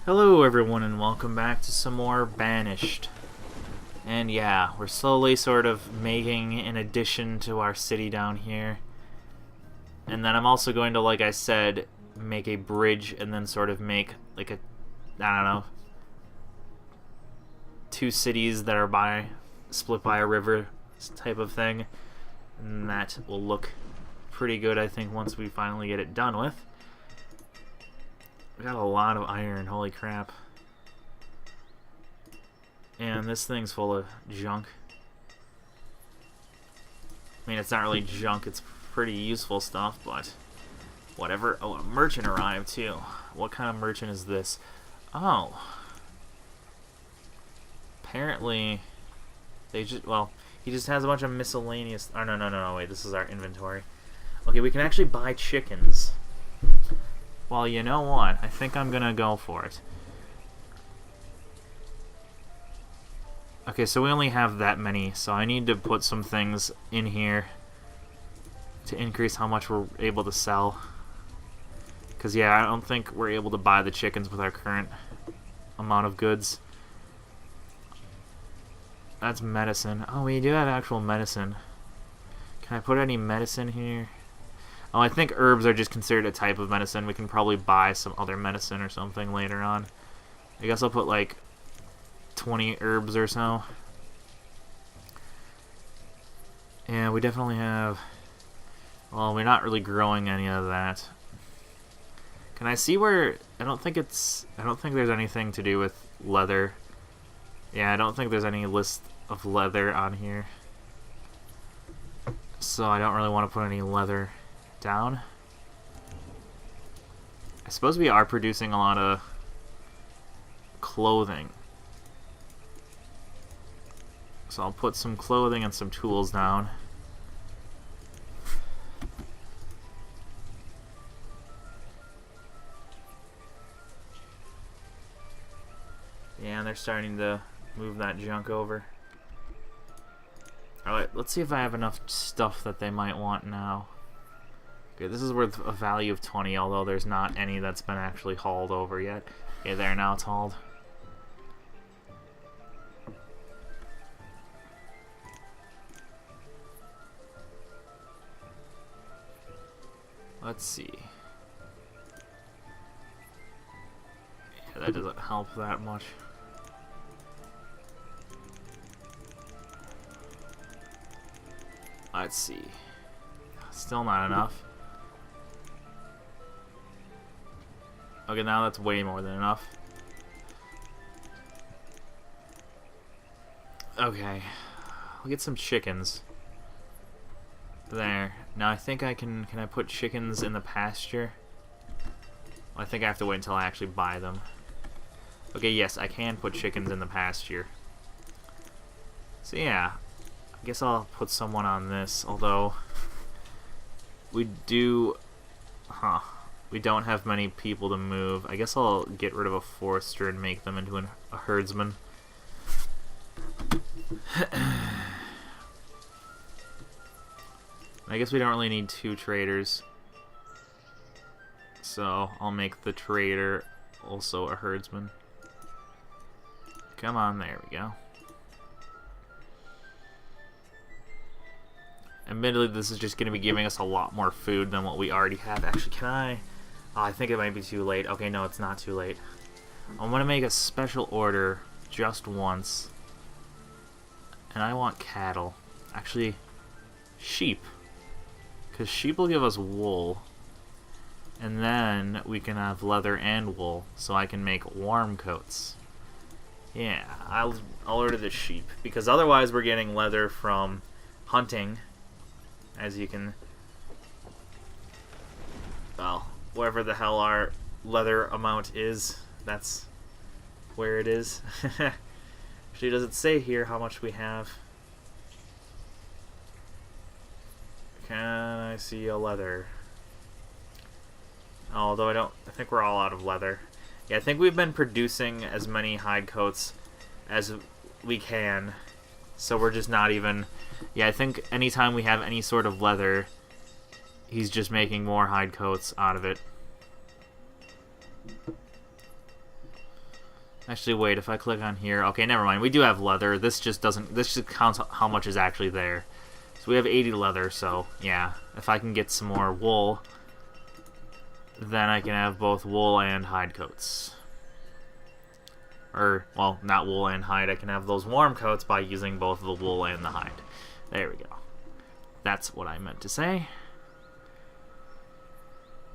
Hello everyone and welcome back to some more Banished. And yeah, we're slowly sort of making an addition to our city down here. And then I'm also going to, like I said, make a bridge and then sort of make like I don't know, two cities that are split by a river type of thing. And that will look pretty good, I think, once we finally get it done with. We got a lot of iron, holy crap. And this thing's full of junk. I mean, it's not really junk, it's pretty useful stuff, but whatever. Oh, a merchant arrived too. What kind of merchant is this? Oh. Apparently, he just has a bunch of miscellaneous... Oh, no, wait, this is our inventory. Okay, we can actually buy chickens. Well, you know what? I think I'm gonna go for it. Okay, so we only have that many, so I need to put some things in here to increase how much we're able to sell. Because, yeah, I don't think we're able to buy the chickens with our current amount of goods. That's medicine. Oh, we do have actual medicine. Can I put any medicine here? Oh, I think herbs are just considered a type of medicine. We can probably buy some other medicine or something later on. I guess I'll put like 20 herbs or so. Yeah, we definitely have... Well, we're not really growing any of that. Can I see where... I don't think there's anything to do with leather. Yeah, I don't think there's any list of leather on here. So I don't really want to put any leather down. I suppose we are producing a lot of clothing. So I'll put some clothing and some tools down. Yeah, and they're starting to move that junk over. Alright, let's see if I have enough stuff that they might want now. Okay, this is worth a value of 20, although there's not any that's been actually hauled over yet. Okay, there, now it's hauled. Let's see. Yeah, that doesn't help that much. Let's see. Still not enough. Okay, now that's way more than enough. Okay. I'll get some chickens. There. Now I think I can I put chickens in the pasture? Well, I think I have to wait until I actually buy them. Okay, yes, I can put chickens in the pasture. So yeah, I guess I'll put someone on this, although we don't have many people to move. I guess I'll get rid of a forester and make them into a herdsman. I guess we don't really need two traders. So I'll make the trader also a herdsman. Come on, there we go. Admittedly, this is just going to be giving us a lot more food than what we already have. Actually, can I... Oh, I think it might be too late. Okay, no, it's not too late. I'm going to make a special order just once. And I want cattle. Actually, sheep. Because sheep will give us wool. And then we can have leather and wool. So I can make warm coats. Yeah, I'll order the sheep. Because otherwise we're getting leather from hunting. As you can... Well, wherever the hell our leather amount is, that's where it is. Actually, does it say here how much we have? Can I see a leather? Although I think we're all out of leather. Yeah, I think we've been producing as many hide coats as we can. So we're just not even... Yeah, I think anytime we have any sort of leather, he's just making more hide coats out of it. Actually, wait, if I click on here... Okay, never mind. We do have leather. This just doesn't... This just counts how much is actually there. So we have 80 leather, so yeah. If I can get some more wool, then I can have both wool and hide coats. Or, well, not wool and hide. I can have those warm coats by using both the wool and the hide. There we go. That's what I meant to say.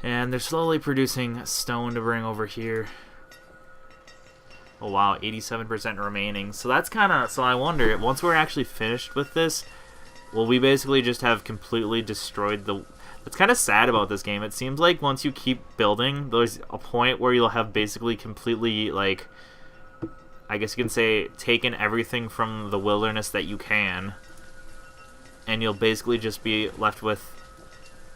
And they're slowly producing stone to bring over here. Oh wow, 87% remaining. So that's kind of... So I wonder, once we're actually finished with this, will we basically just have completely destroyed the... What's kind of sad about this game, it seems like once you keep building, there's a point where you'll have basically completely, like... I guess you can say, taken everything from the wilderness that you can, and you'll basically just be left with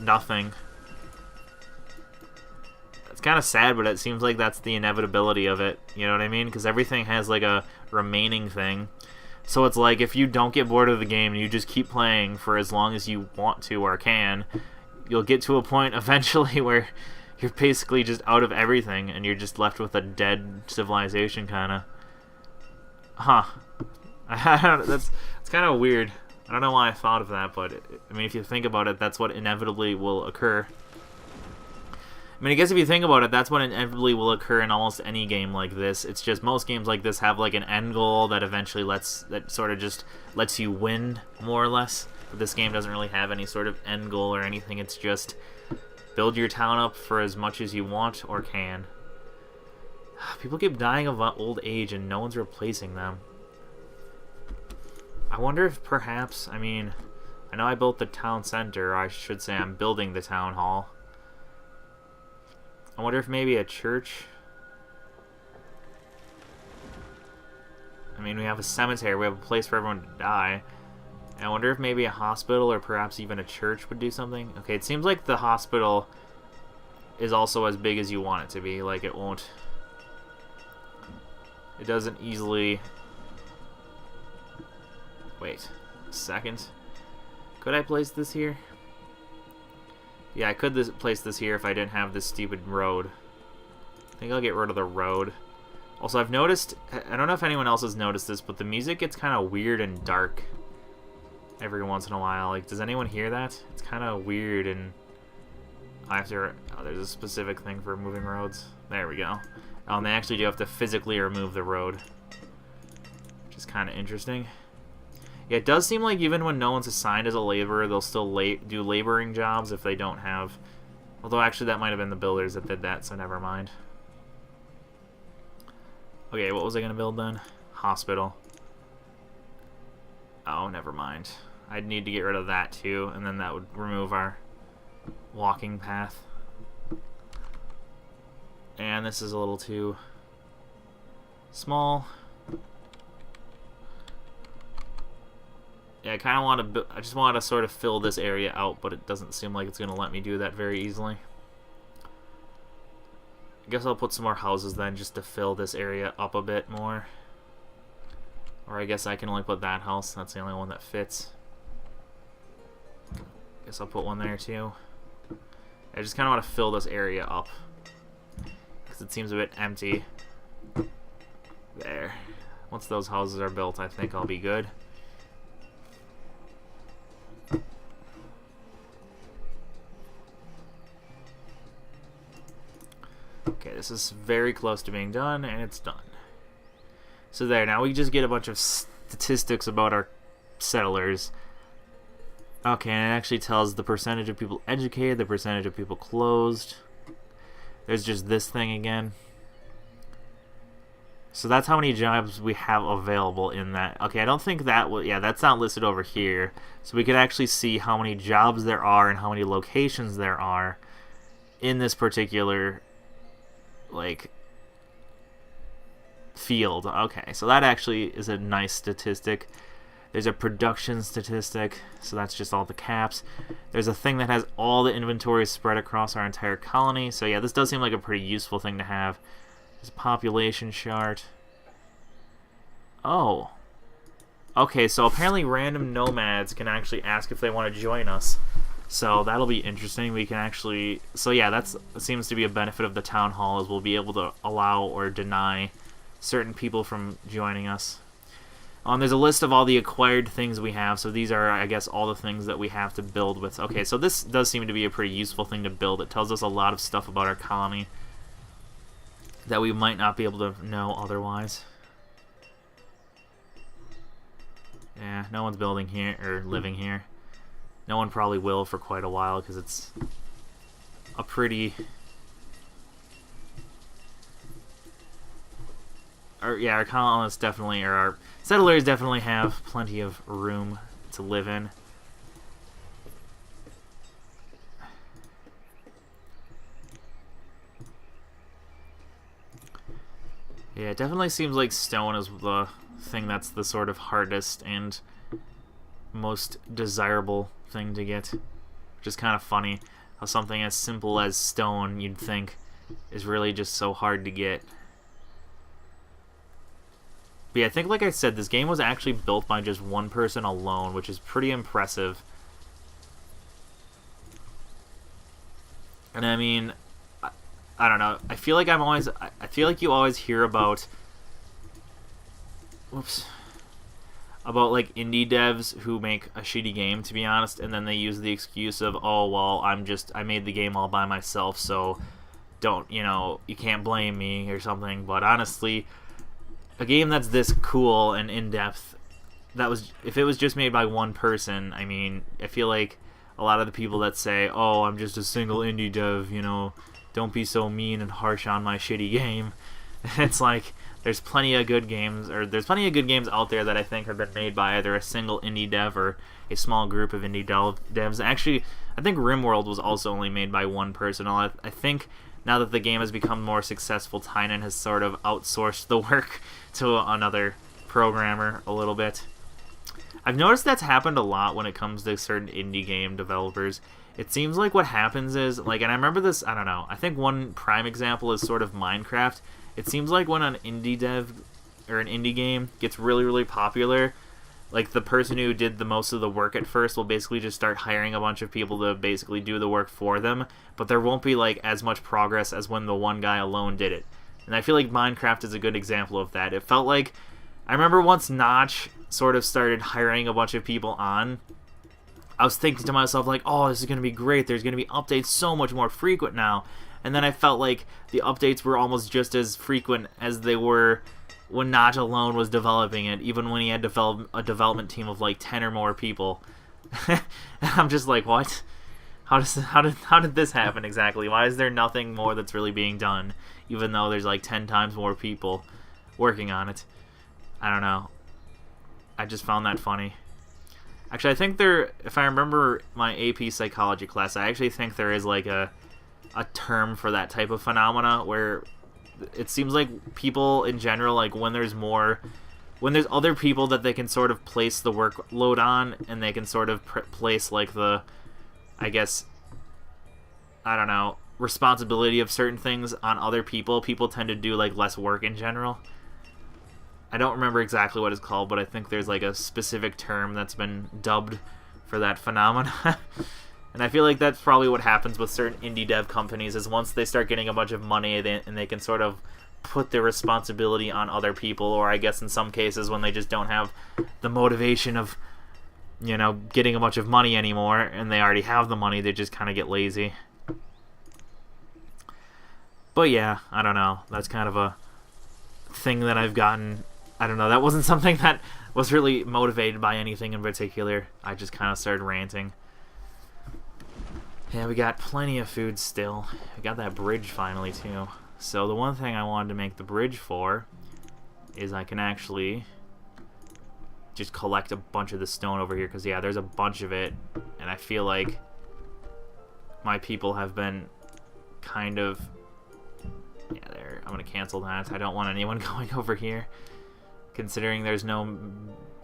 nothing. It's kind of sad, but it seems like that's the inevitability of it. You know what I mean? Because everything has like a remaining thing. So it's like if you don't get bored of the game and you just keep playing for as long as you want to or can, you'll get to a point eventually where you're basically just out of everything and you're just left with a dead civilization, kind of. Huh. That's kind of weird. I don't know why I thought of that, but I mean, if you think about it, that's what inevitably will occur. I mean, I guess if you think about it, that's what inevitably will occur in almost any game like this. It's just most games like this have like an end goal that eventually sort of just lets you win, more or less. But this game doesn't really have any sort of end goal or anything. It's just build your town up for as much as you want or can. People keep dying of old age and no one's replacing them. I wonder if perhaps, I mean, I know I built the town center, or I should say I'm building the town hall. I wonder if maybe a church... I mean, we have a cemetery, we have a place for everyone to die. I wonder if maybe a hospital or perhaps even a church would do something. Okay, it seems like the hospital is also as big as you want it to be. Like, it won't... It doesn't easily... Wait a second. Could I place this here? Yeah, I could place this here if I didn't have this stupid road. I think I'll get rid of the road. Also, I've noticed... I don't know if anyone else has noticed this, but the music gets kind of weird and dark every once in a while. Like, does anyone hear that? It's kind of weird, and I have to... Oh, there's a specific thing for moving roads. There we go. Oh, and they actually do have to physically remove the road, which is kind of interesting. Yeah, it does seem like even when no one's assigned as a laborer, they'll still do laboring jobs if they don't have... Although, actually, that might have been the builders that did that, so never mind. Okay, what was I going to build then? Hospital. Oh, never mind. I'd need to get rid of that, too, and then that would remove our walking path. And this is a little too small. Yeah, I kind of want to... I just want to sort of fill this area out, but it doesn't seem like it's going to let me do that very easily. I guess I'll put some more houses then, just to fill this area up a bit more. Or I guess I can only put that house. That's the only one that fits. Guess I'll put one there too. I just kind of want to fill this area up, because it seems a bit empty. There. Once those houses are built, I think I'll be good. Okay, this is very close to being done, and it's done. So there, now we just get a bunch of statistics about our settlers. Okay, and it actually tells the percentage of people educated, the percentage of people closed. There's just this thing again. So that's how many jobs we have available in that. Okay, I don't think that will... Yeah, that's not listed over here. So we could actually see how many jobs there are and how many locations there are in this particular, like, field. Okay, so that actually is a nice statistic. There's a production statistic, so that's just all the caps. There's a thing that has all the inventory spread across our entire colony. So yeah, this does seem like a pretty useful thing to have. There's a population chart. Oh. Okay, so apparently random nomads can actually ask if they want to join us. So that'll be interesting. We can actually... So yeah, that seems to be a benefit of the town hall, is we'll be able to allow or deny certain people from joining us. There's a list of all the acquired things we have, so these are, I guess, all the things that we have to build with. Okay, so this does seem to be a pretty useful thing to build. It tells us a lot of stuff about our colony that we might not be able to know otherwise. Yeah, no one's building here, or living here. No one probably will for quite a while, because it's a pretty... our colonists definitely, or our settlers definitely have plenty of room to live in. Yeah, it definitely seems like stone is the thing that's the sort of hardest and most desirable thing to get. Which is kind of funny how something as simple as stone, you'd think, is really just so hard to get. But yeah, I think, like I said, this game was actually built by just one person alone, which is pretty impressive. And I mean, I don't know. I feel like I feel like you always hear about, about like indie devs who make a shitty game, to be honest, and then they use the excuse of, oh well, I made the game all by myself, so don't, you can't blame me or something. But honestly, a game that's this cool and in-depth, if it was just made by one person, I mean, I feel like a lot of the people that say, oh, I'm just a single indie dev, don't be so mean and harsh on my shitty game. It's like, there's plenty of good games out there that I think have been made by either a single indie dev or a small group of indie devs. Actually, I think RimWorld was also only made by one person. I think now that the game has become more successful, Tynan has sort of outsourced the work to another programmer a little bit. I've noticed that's happened a lot when it comes to certain indie game developers. It seems like what happens is, like, and I remember this, I don't know, I think one prime example is sort of Minecraft. It seems like when an indie dev or an indie game gets really, really popular, like, the person who did the most of the work at first will basically just start hiring a bunch of people to basically do the work for them, but there won't be, like, as much progress as when the one guy alone did it. And I feel like Minecraft is a good example of that. It felt like, I remember once Notch sort of started hiring a bunch of people on, I was thinking to myself, like, oh, this is going to be great. There's going to be updates so much more frequent now. And then I felt like the updates were almost just as frequent as they were when Notch alone was developing it, even when he had a development team of like 10 or more people. And I'm just like, what? How did this happen exactly? Why is there nothing more that's really being done, even though there's like 10 times more people working on it? I don't know. I just found that funny. Actually, I think if I remember my AP psychology class, I actually think there is like a term for that type of phenomena where it seems like people in general, like when there's other people that they can sort of place the workload on, and they can sort of place like the, I guess, I don't know, responsibility of certain things on other people tend to do like less work in general. I don't remember exactly what it's called, but I think there's like a specific term that's been dubbed for that phenomena. And I feel like that's probably what happens with certain indie dev companies, is once they start getting a bunch of money and they can sort of put their responsibility on other people, or I guess in some cases when they just don't have the motivation of, getting a bunch of money anymore, and they already have the money, they just kind of get lazy. But yeah, I don't know. That's kind of a thing that I've gotten. I don't know. That wasn't something that was really motivated by anything in particular. I just kind of started ranting. Yeah, we got plenty of food still. We got that bridge finally, too. So the one thing I wanted to make the bridge for is I can actually just collect a bunch of the stone over here, because, yeah, there's a bunch of it, and I feel like my people have been kind of... Yeah, there. I'm going to cancel that. I don't want anyone going over here, considering there's no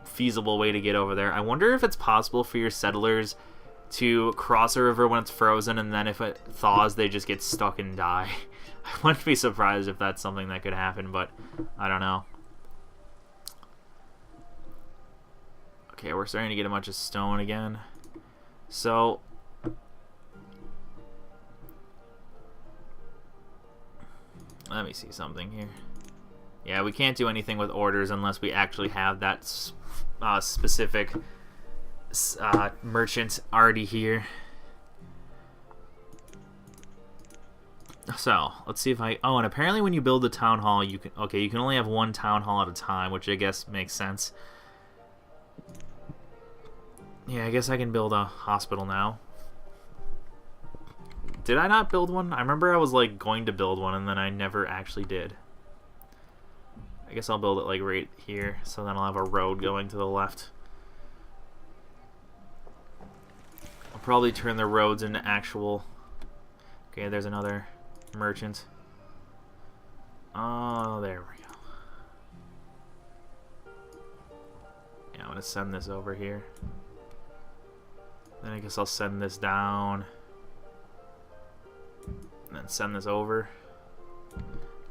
feasible way to get over there. I wonder if it's possible for your settlers to cross a river when it's frozen, and then if it thaws, they just get stuck and die. I wouldn't be surprised if that's something that could happen, but I don't know. Okay, we're starting to get a bunch of stone again. So... let me see something here. Yeah, we can't do anything with orders unless we actually have that specific merchant already here. So, let's see if I... Oh, and apparently when you build a town hall, you can... Okay, you can only have one town hall at a time, which I guess makes sense. Yeah, I guess I can build a hospital now. Did I not build one? I remember I was, like, going to build one, and then I never actually did. I guess I'll build it, like, right here, so then I'll have a road going to the left. I'll probably turn the roads into actual... Okay, there's another merchant. Oh, there we go. Yeah, I'm gonna send this over here. Then I guess I'll send this down. And then send this over.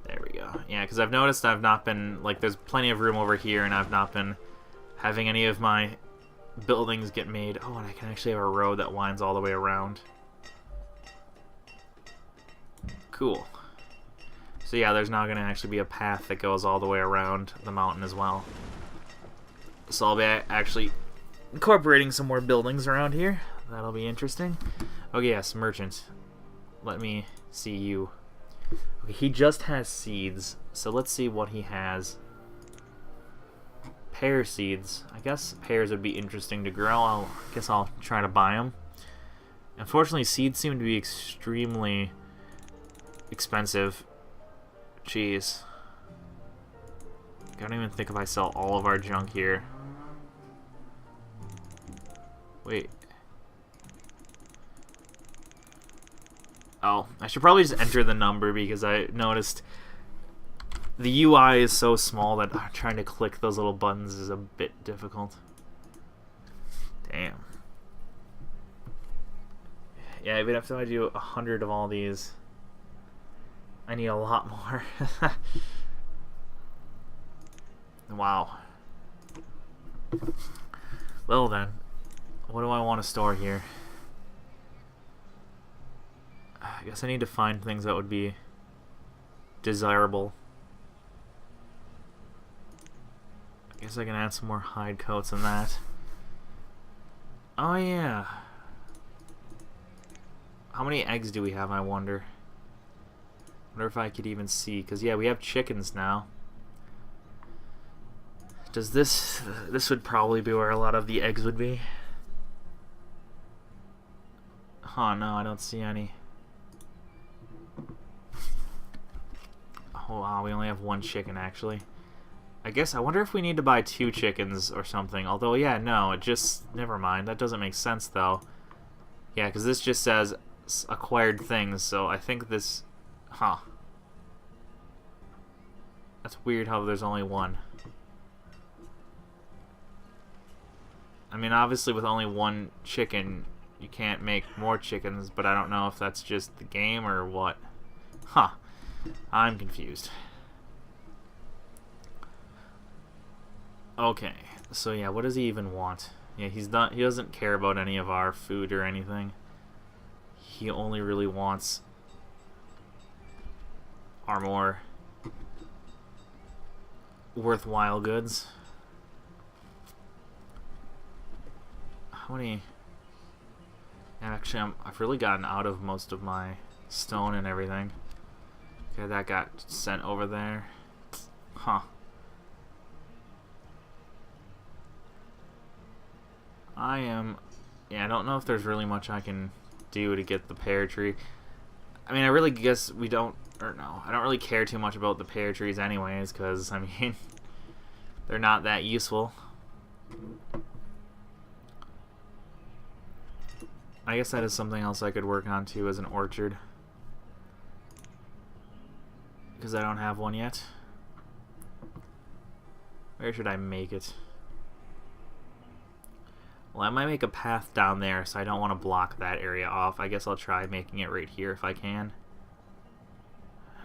There we go. Yeah, because I've noticed I've not been... Like, there's plenty of room over here, and I've not been having any of my buildings get made. Oh, and I can actually have a road that winds all the way around. Cool. So yeah, there's now going to actually be a path that goes all the way around the mountain as well. So I'll be actually incorporating some more buildings around here. That'll be interesting. Okay, yes, merchant. Let me see you. Okay, he just has seeds, so let's see what he has. Pear seeds. I guess pears would be interesting to grow. I guess I'll try to buy them. Unfortunately, seeds seem to be extremely expensive. Jeez. I don't even think if I sell all of our junk here. Wait. Oh, I should probably just enter the number because I noticed the UI is so small that trying to click those little buttons is a bit difficult. Damn. Yeah, even if I do 100 of all these, I need a lot more. Wow. Well then, what do I want to store here? I guess I need to find things that would be desirable. I guess I can add some more hide coats and that. Oh yeah. How many eggs do we have, I wonder? Wonder if I could even see, because yeah, we have chickens now. Does this would probably be where a lot of the eggs would be. Oh no, I don't see any. Oh wow, we only have one chicken actually. I guess I wonder if we need to buy 2 chickens or something. Although yeah, no, it just never mind. That doesn't make sense though. Yeah, because this just says acquired things, so I think this... Huh. That's weird how there's only one. I mean, obviously with only one chicken, you can't make more chickens, but I don't know if that's just the game or what. Huh. I'm confused. Okay. So yeah, what does he even want? Yeah, he doesn't care about any of our food or anything. He only really wants our more worthwhile goods. How many... Actually, I've really gotten out of most of my stone and everything. Okay, that got sent over there. Huh. Yeah, I don't know if there's really much I can do to get the pear tree. I mean, I really guess we don't... Or no, I don't really care too much about the pear trees anyways, because, I mean, they're not that useful. I guess that is something else I could work on too, as an orchard. Because I don't have one yet. Where should I make it? Well, I might make a path down there, so I don't want to block that area off. I guess I'll try making it right here if I can.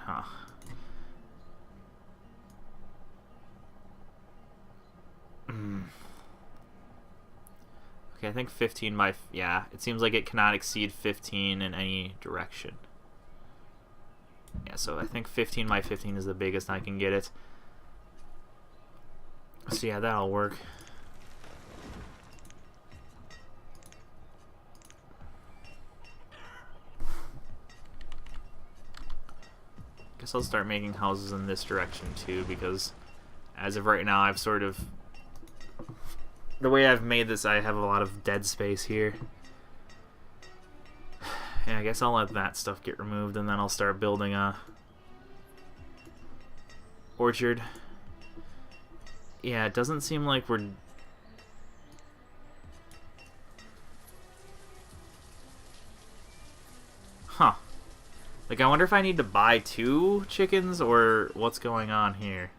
Huh. Okay, I think 15 by... Yeah, it seems like it cannot exceed 15 in any direction. Yeah, so I think 15 by 15 is the biggest I can get it. So yeah, that'll work. Guess I'll start making houses in this direction too, because as of right now, I've sort of... The way I've made this, I have a lot of dead space here. Yeah, I guess I'll let that stuff get removed, and then I'll start building a orchard. Yeah, it doesn't seem like we're... Huh. Like, I wonder if I need to buy 2 chickens, or what's going on here.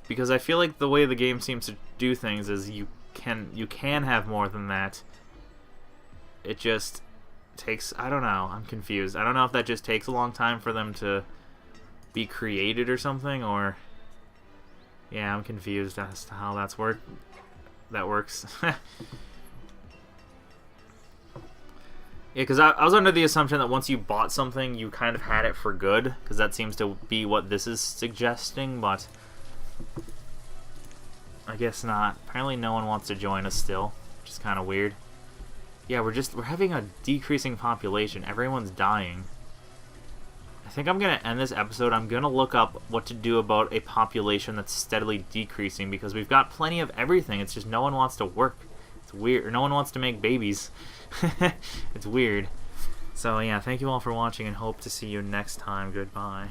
Because I feel like the way the game seems to do things is you can have more than that. It just takes... I don't know. I'm confused. I don't know if that just takes a long time for them to be created or something, or... Yeah, I'm confused as to how that works. Yeah, because I was under the assumption that once you bought something, you kind of had it for good, because that seems to be what this is suggesting, but I guess not. Apparently no one wants to join us still, which is kind of weird. Yeah, we're having a decreasing population. Everyone's dying. I think I'm going to end this episode. I'm going to look up what to do about a population that's steadily decreasing, because we've got plenty of everything. It's just no one wants to work. It's weird. Or no one wants to make babies. It's weird. So yeah, thank you all for watching, and hope to see you next time. Goodbye.